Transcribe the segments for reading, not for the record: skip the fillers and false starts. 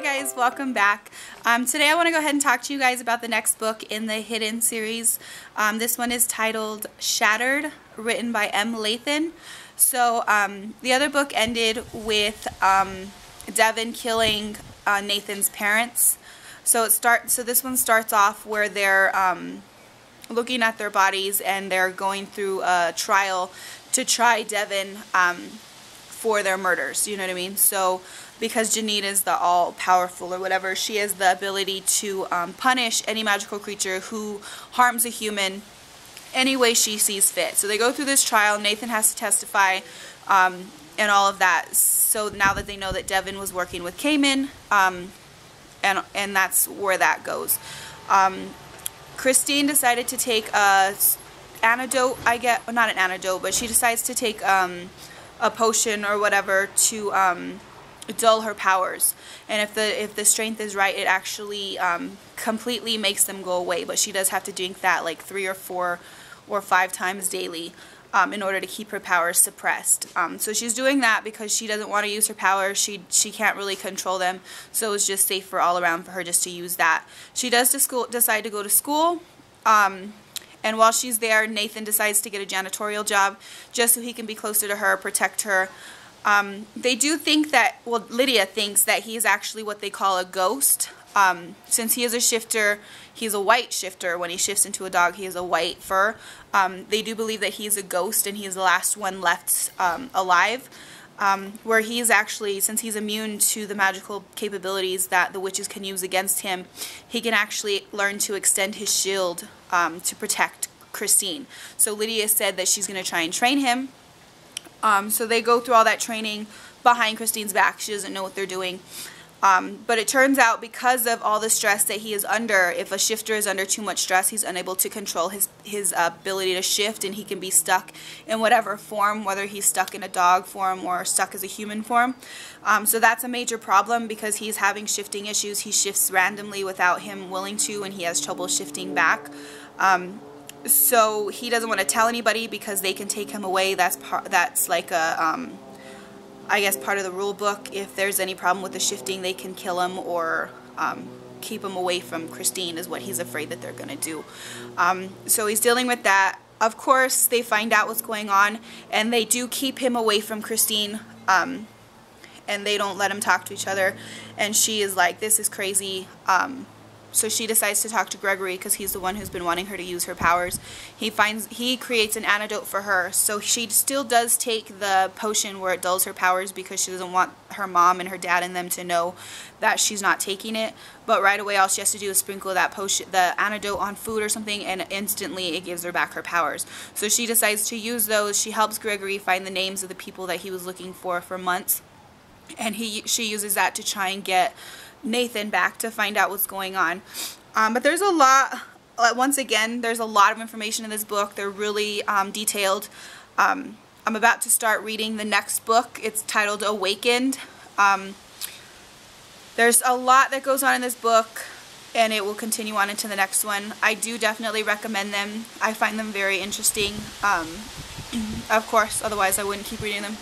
guys, welcome back. Today I want to go ahead and talk to you guys about the next book in the Hidden series. This one is titled Shattererd, written by Lathan. So the other book ended with Devin killing Nathan's parents. So this one starts off where they're looking at their bodies and they're going through a trial to try Devin for their murders, you know what I mean? So because Janine is the all-powerful or whatever, she has the ability to punish any magical creature who harms a human any way she sees fit. So they go through this trial. Nathan has to testify and all of that. So now that they know that Devin was working with Cayman, and that's where that goes. Christine decided to take a antidote, not an antidote, but she decides to take a potion or whatever to dull her powers, and if the strength is right, it actually completely makes them go away. But she does have to drink that like 3 or 4 or 5 times daily in order to keep her powers suppressed. So she's doing that because she doesn't want to use her powers. She can't really control them, so it's just safer all around for her just to use that. She does decide to go to school. And while she's there, Nathan decides to get a janitorial job just so he can be closer to her, protect her. They do think that, well, Lydia thinks that he's actually what they call a ghost. Since he is a shifter, he's a white shifter. When he shifts into a dog, he has a white fur. They do believe that he's a ghost and he's the last one left alive. Where he's actually, since he's immune to the magical capabilities that the witches can use against him, he can actually learn to extend his shield to protect Christine. So Lydia said that she's going to try and train him. So they go through all that training behind Christine's back. She doesn't know what they're doing. But it turns out, because of all the stress that he is under, if a shifter is under too much stress, he's unable to control his ability to shift, and he can be stuck in whatever form, whether he's stuck in a dog form or stuck as a human form. So that's a major problem because he's having shifting issues. He shifts randomly without him willing to, and he has trouble shifting back. So he doesn't want to tell anybody because they can take him away. That's like a I guess part of the rule book. If there's any problem with the shifting, they can kill him or keep him away from Christine, is what he's afraid that they're going to do. So he's dealing with that. Of course, they find out what's going on, and they do keep him away from Christine, and they don't let him talk to each other. And she is like, this is crazy. So she decides to talk to Gregory because he's the one who's been wanting her to use her powers. He creates an antidote for her. So she still does take the potion where it dulls her powers because she doesn't want her mom and her dad and them to know that she's not taking it. But right away, all she has to do is sprinkle that potion, the antidote, on food or something, and instantly it gives her back her powers. So she decides to use those. She helps Gregory find the names of the people that he was looking for months. And she uses that to try and get Nathan back to find out what's going on. But there's a lot, once again, there's a lot of information in this book. They're really detailed. I'm about to start reading the next book. It's titled Awakened. There's a lot that goes on in this book, and it will continue on into the next one. I do definitely recommend them. I find them very interesting. Of course, otherwise I wouldn't keep reading them.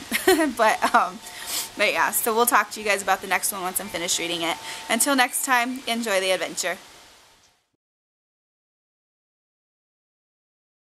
But yeah, so we'll talk to you guys about the next one once I'm finished reading it. Until next time, enjoy the adventure.